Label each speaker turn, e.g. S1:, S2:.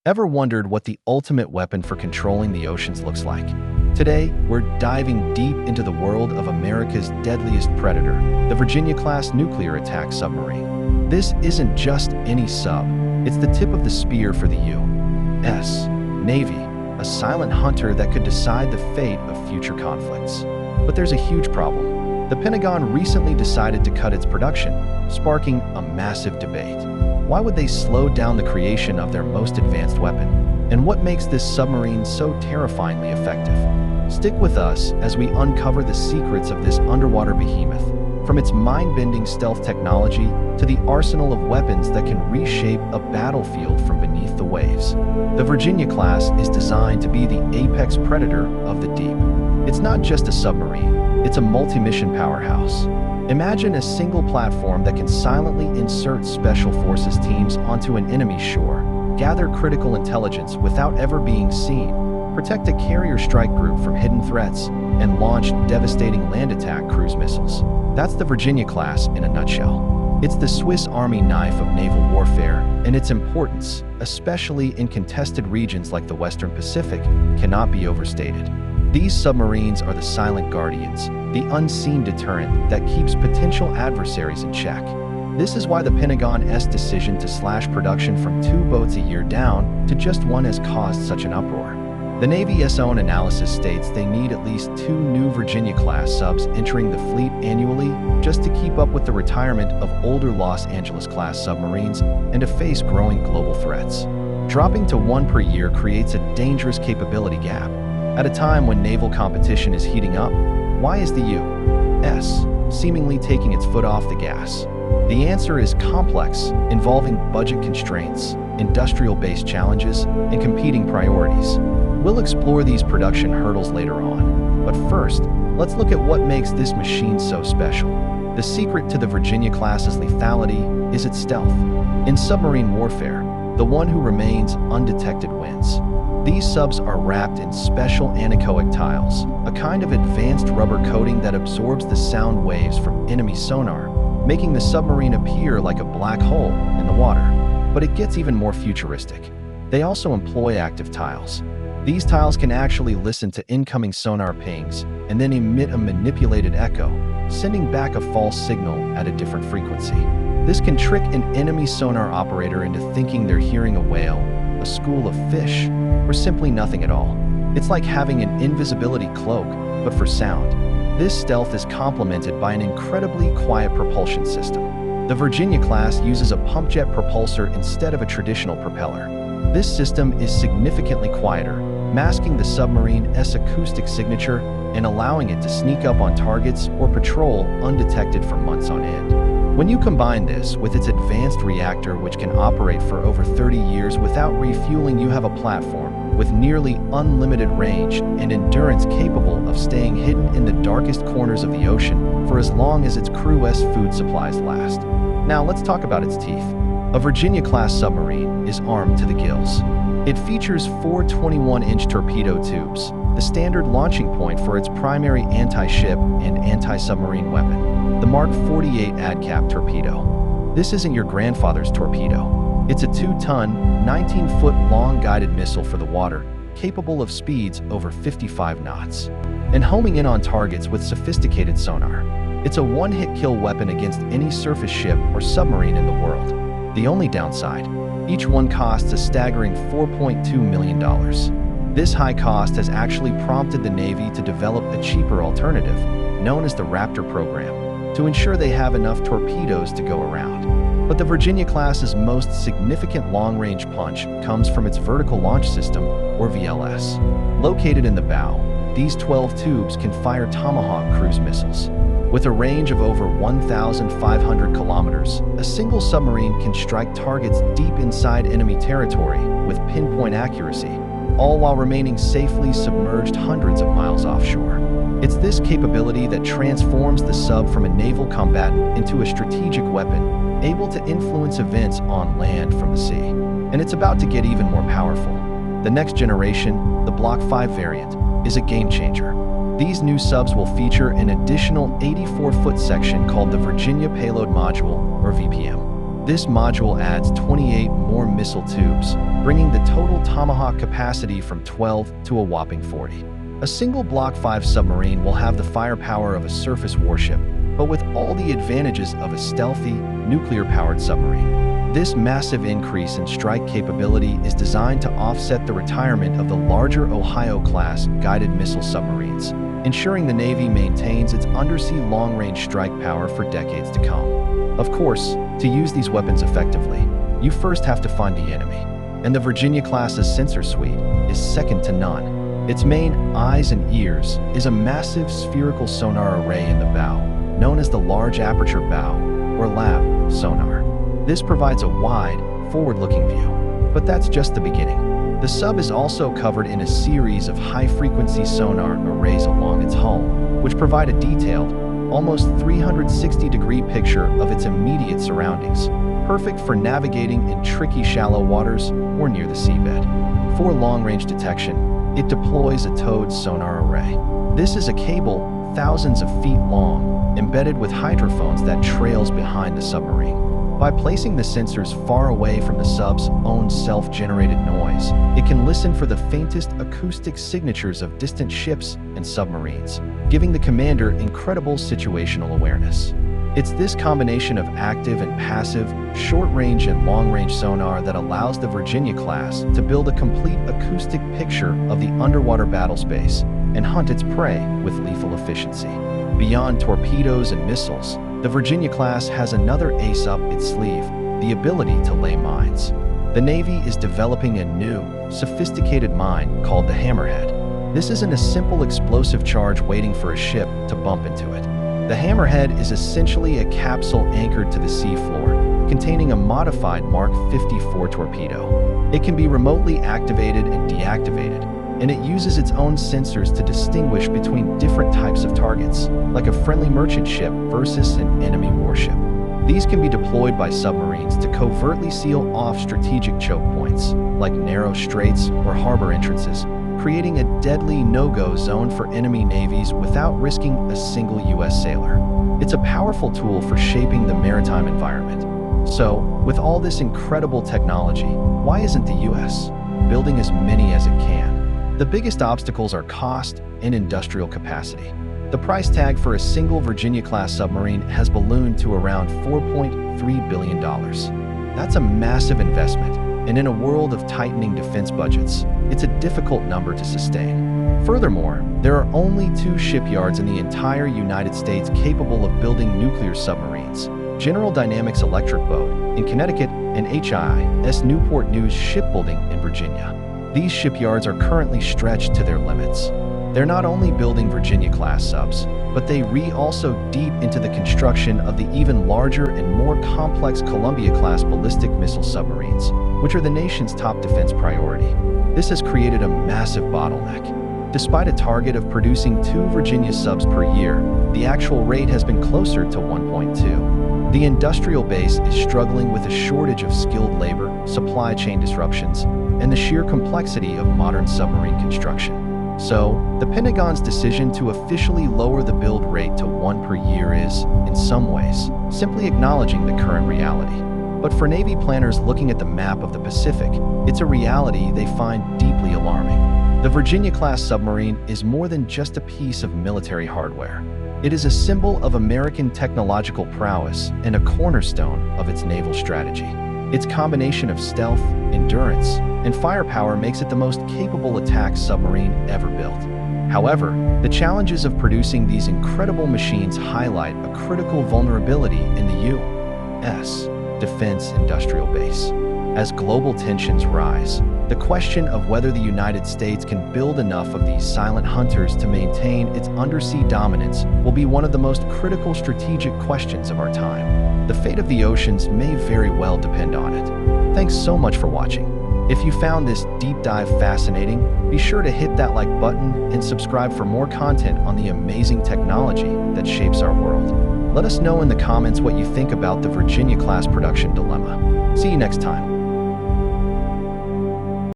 S1: Ever wondered what the ultimate weapon for controlling the oceans looks like? Today, we're diving deep into the world of America's deadliest predator, the Virginia-class nuclear attack submarine. This isn't just any sub. It's the tip of the spear for the U.S. Navy, a silent hunter that could decide the fate of future conflicts. But there's a huge problem. The Pentagon recently decided to cut its production, sparking a massive debate. Why would they slow down the creation of their most advanced weapon? And what makes this submarine so terrifyingly effective? Stick with us as we uncover the secrets of this underwater behemoth, from its mind-bending stealth technology to the arsenal of weapons that can reshape a battlefield from beneath the waves. The Virginia-class is designed to be the apex predator of the deep. It's not just a submarine, it's a multi-mission powerhouse. Imagine a single platform that can silently insert special forces teams onto an enemy's shore, gather critical intelligence without ever being seen, protect a carrier strike group from hidden threats, and launch devastating land attack cruise missiles. That's the Virginia-class in a nutshell. It's the Swiss Army knife of naval warfare, and its importance, especially in contested regions like the Western Pacific, cannot be overstated. These submarines are the silent guardians, the unseen deterrent that keeps potential adversaries in check. This is why the Pentagon's decision to slash production from 2 boats a year down to just 1 has caused such an uproar. The Navy's own analysis states they need at least 2 new Virginia-class subs entering the fleet annually just to keep up with the retirement of older Los Angeles-class submarines and to face growing global threats. Dropping to 1 per year creates a dangerous capability gap. At a time when naval competition is heating up, why is the U.S. seemingly taking its foot off the gas? The answer is complex, involving budget constraints, industrial-based challenges, and competing priorities. We'll explore these production hurdles later on. But first, let's look at what makes this machine so special. The secret to the Virginia-class's lethality is its stealth. In submarine warfare, the one who remains undetected wins. These subs are wrapped in special anechoic tiles, a kind of advanced rubber coating that absorbs the sound waves from enemy sonar, making the submarine appear like a black hole in the water. But it gets even more futuristic. They also employ active tiles. These tiles can actually listen to incoming sonar pings and then emit a manipulated echo, sending back a false signal at a different frequency. This can trick an enemy sonar operator into thinking they're hearing a whale, a school of fish, or simply nothing at all. It's like having an invisibility cloak, but for sound. This stealth is complemented by an incredibly quiet propulsion system. The Virginia-class uses a pump jet propulsor instead of a traditional propeller. This system is significantly quieter, masking the submarine's acoustic signature and allowing it to sneak up on targets or patrol undetected for months on end. When you combine this with its advanced reactor, which can operate for over 30 years without refueling, you have a platform with nearly unlimited range and endurance capable of staying hidden in the darkest corners of the ocean for as long as its crew's food supplies last. Now let's talk about its teeth. A Virginia-class submarine is armed to the gills. It features 4 21-inch torpedo tubes, the standard launching point for its primary anti-ship and anti-submarine weapon, the Mark 48 ADCAP torpedo. This isn't your grandfather's torpedo. It's a 2-ton, 19-foot-long guided missile for the water, capable of speeds over 55 knots, and homing in on targets with sophisticated sonar. It's a one-hit kill weapon against any surface ship or submarine in the world. The only downside, each one costs a staggering $4.2 million. This high cost has actually prompted the Navy to develop a cheaper alternative, known as the Raptor program, to ensure they have enough torpedoes to go around. But the Virginia-class's most significant long-range punch comes from its vertical launch system, or VLS. Located in the bow, these 12 tubes can fire Tomahawk cruise missiles. With a range of over 1,500 kilometers, a single submarine can strike targets deep inside enemy territory with pinpoint accuracy, all while remaining safely submerged hundreds of miles offshore. It's this capability that transforms the sub from a naval combatant into a strategic weapon, able to influence events on land from the sea. And it's about to get even more powerful. The next generation, the Block 5 variant, is a game changer. These new subs will feature an additional 84-foot section called the Virginia Payload Module, or VPM. This module adds 28 more missile tubes, bringing the total Tomahawk capacity from 12 to a whopping 40. A single Block 5 submarine will have the firepower of a surface warship, but with all the advantages of a stealthy, nuclear-powered submarine. This massive increase in strike capability is designed to offset the retirement of the larger Ohio-class guided missile submarines, ensuring the Navy maintains its undersea long-range strike power for decades to come. Of course, to use these weapons effectively, you first have to find the enemy, and the Virginia-class's sensor suite is second to none. Its main eyes and ears is a massive spherical sonar array in the bow, known as the Large Aperture Bow, or LAB, sonar. This provides a wide, forward-looking view. But that's just the beginning. The sub is also covered in a series of high-frequency sonar arrays along its hull, which provide a detailed, almost 360-degree picture of its immediate surroundings, perfect for navigating in tricky shallow waters or near the seabed. For long-range detection, it deploys a towed sonar array. This is a cable thousands of feet long, embedded with hydrophones that trails behind the submarine. By placing the sensors far away from the sub's own self-generated noise, it can listen for the faintest acoustic signatures of distant ships and submarines, giving the commander incredible situational awareness. It's this combination of active and passive, short-range and long-range sonar that allows the Virginia-class to build a complete acoustic picture of the underwater battle space and hunt its prey with lethal efficiency. Beyond torpedoes and missiles, the Virginia-class has another ace up its sleeve, the ability to lay mines. The Navy is developing a new, sophisticated mine called the Hammerhead. This isn't a simple explosive charge waiting for a ship to bump into it. The Hammerhead is essentially a capsule anchored to the seafloor, containing a modified Mark 54 torpedo. It can be remotely activated and deactivated, and it uses its own sensors to distinguish between different types of targets, like a friendly merchant ship versus an enemy warship. These can be deployed by submarines to covertly seal off strategic choke points, like narrow straits or harbor entrances, creating a deadly no-go zone for enemy navies without risking a single U.S. sailor. It's a powerful tool for shaping the maritime environment. So, with all this incredible technology, why isn't the U.S. building as many as it can? The biggest obstacles are cost and industrial capacity. The price tag for a single Virginia-class submarine has ballooned to around $4.3 billion. That's a massive investment, and in a world of tightening defense budgets, it's a difficult number to sustain. Furthermore, there are only 2 shipyards in the entire United States capable of building nuclear submarines: General Dynamics Electric Boat in Connecticut and HIS Newport News Shipbuilding in Virginia. These shipyards are currently stretched to their limits. They're not only building Virginia-class subs, but they also deep into the construction of the even larger and more complex Columbia-class ballistic missile submarines, which are the nation's top defense priority. This has created a massive bottleneck. Despite a target of producing 2 Virginia subs per year, the actual rate has been closer to 1.2. The industrial base is struggling with a shortage of skilled labor, supply chain disruptions, and the sheer complexity of modern submarine construction. So, the Pentagon's decision to officially lower the build rate to 1 per year is, in some ways, simply acknowledging the current reality. But for Navy planners looking at the map of the Pacific, it's a reality they find deeply alarming. The Virginia-class submarine is more than just a piece of military hardware. It is a symbol of American technological prowess and a cornerstone of its naval strategy. Its combination of stealth, endurance, and firepower makes it the most capable attack submarine ever built. However, the challenges of producing these incredible machines highlight a critical vulnerability in the U.S. defense industrial base. As global tensions rise, the question of whether the United States can build enough of these silent hunters to maintain its undersea dominance will be one of the most critical strategic questions of our time. The fate of the oceans may very well depend on it. Thanks so much for watching. If you found this deep dive fascinating, be sure to hit that like button and subscribe for more content on the amazing technology that shapes our world. Let us know in the comments what you think about the Virginia-class production dilemma. See you next time.